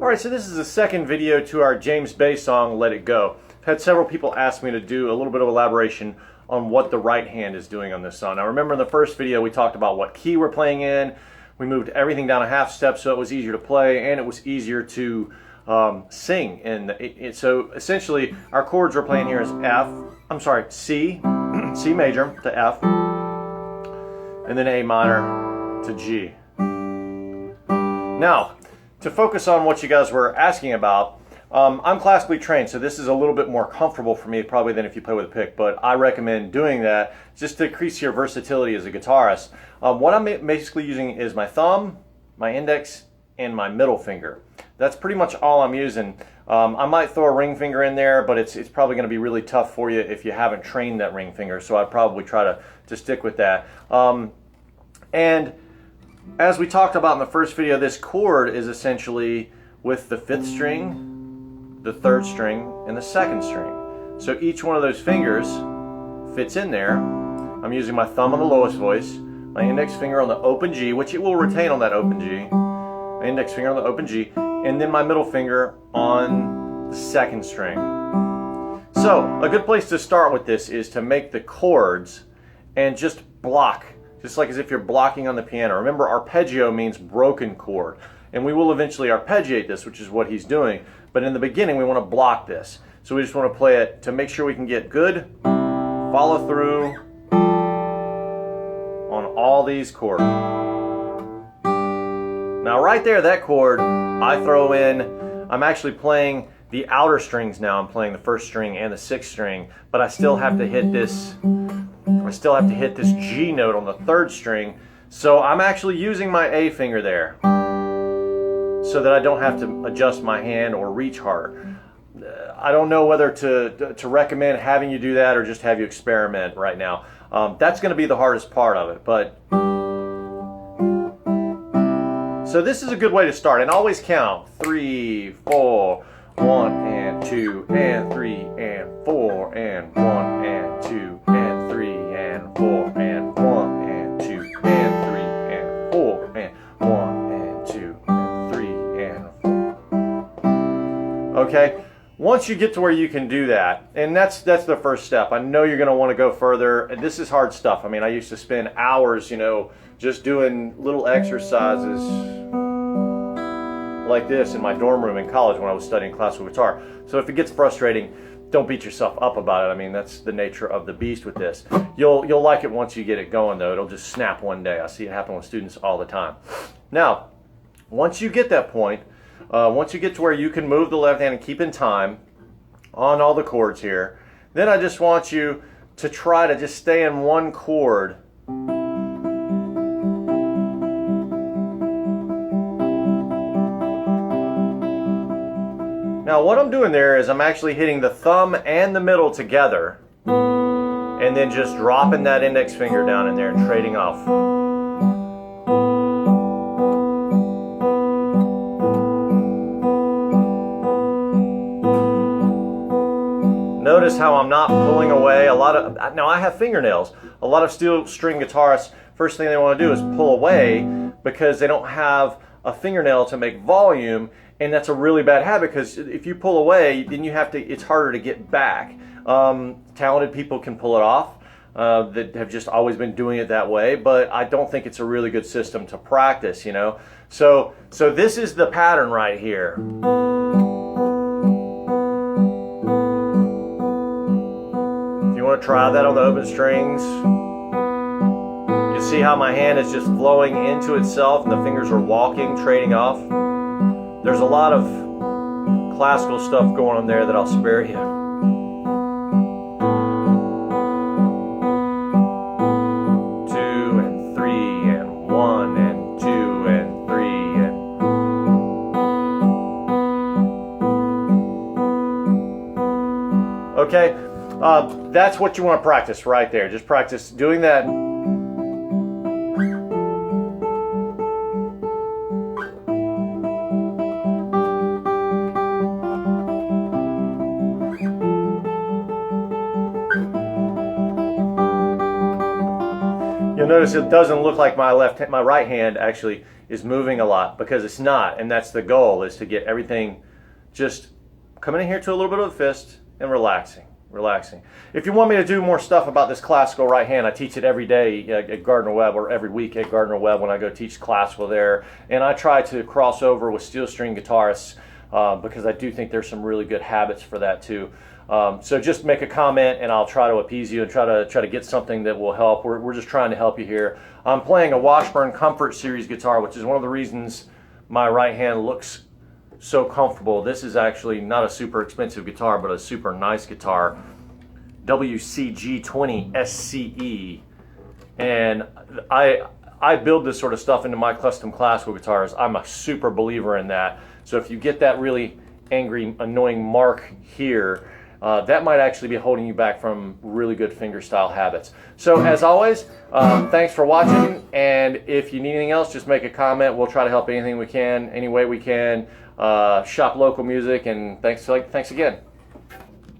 Alright, so this is the second video to our James Bay song, Let It Go. I've had several people ask me to do a little bit of elaboration on what the right hand is doing on this song. Now remember in the first video we talked about what key we're playing in. We moved everything down a half step so it was easier to play and it was easier to sing. And so essentially our chords we're playing here is C, C major to F, and then A minor to G. Now, to focus on what you guys were asking about, I'm classically trained, so this is a little bit more comfortable for me probably than if you play with a pick, but I recommend doing that just to increase your versatility as a guitarist. What I'm basically using is my thumb, my index, and my middle finger. That's pretty much all I'm using. I might throw a ring finger in there, but it's probably going to be really tough for you if you haven't trained that ring finger, so I'd probably try to stick with that. And as we talked about in the first video, this chord is essentially with the 5th string, the 3rd string, and the 2nd string. So each one of those fingers fits in there. I'm using my thumb on the lowest voice, my index finger on the open G, which it will retain on that open G, my index finger on the open G, and then my middle finger on the 2nd string. So a good place to start with this is to make the chords and just block. Just like as if you're blocking on the piano. Remember, arpeggio means broken chord. And we will eventually arpeggiate this, which is what he's doing. But in the beginning, we want to block this. So we just want to play it to make sure we can get good follow through on all these chords. Now right there, that chord, I throw in, I'm actually playing the outer strings now. I'm playing the 1st string and the 6th string, but I still have to hit this G note on the 3rd string, so I'm actually using my A finger there so that I don't have to adjust my hand or reach hard. I don't know whether to recommend having you do that or just have you experiment right now. That's going to be the hardest part of it, but so this is a good way to start, and always count 3, 4, 1 and 2 and 3 and 4 and 1 and 2 and 3 and 4 and 1 and 2 and 3 and 4 and 1 and 2 and 3 and 4. Okay, once you get to where you can do that, and that's the first step. I know you're going to want to go further, and this is hard stuff. I mean, I used to spend hours, just doing little exercises like this in my dorm room in college when I was studying classical guitar. So if it gets frustrating, don't beat yourself up about it. I mean, that's the nature of the beast with this. You'll like it once you get it going, though. It'll just snap one day. I see it happen with students all the time. Now, once you get that point, once you get to where you can move the left hand and keep in time on all the chords here, then I just want you to try to just stay in one chord. Now what I'm doing there is I'm actually hitting the thumb and the middle together and then just dropping that index finger down in there and trading off. Notice how I'm not pulling away. Now I have fingernails. A lot of steel string guitarists, first thing they want to do is pull away because they don't have a fingernail to make volume. And that's a really bad habit because if you pull away, then it's harder to get back. Talented people can pull it off that have just always been doing it that way, but I don't think it's a really good system to practice, So this is the pattern right here. If you want to try that on the open strings, you see how my hand is just flowing into itself and the fingers are walking, trading off. There's a lot of classical stuff going on there that I'll spare you. Two and 3 and 1 and 2 and 3 and... Okay, that's what you want to practice right there. Just practice doing that. notice it doesn't look like my right hand actually is moving a lot, because it's not, and that's the goal, is to get everything just coming in here to a little bit of a fist and relaxing. If you want me to do more stuff about this classical right hand, I teach it every day at Gardner Webb, or every week at Gardner Webb when I go teach classical there, and I try to cross over with steel string guitarists because I do think there's some really good habits for that too. So just make a comment and I'll try to appease you and try to get something that will help. We're just trying to help you here. I'm playing a Washburn Comfort Series guitar, which is one of the reasons my right hand looks so comfortable. This is actually not a super expensive guitar, but a super nice guitar. WCG20 SCE. And I build this sort of stuff into my custom classical guitars. I'm a super believer in that. So if you get that really angry, annoying mark here, that might actually be holding you back from really good fingerstyle habits. So as always, thanks for watching, and if you need anything else, just make a comment. We'll try to help anything we can, any way we can. Shop local music, and thanks again.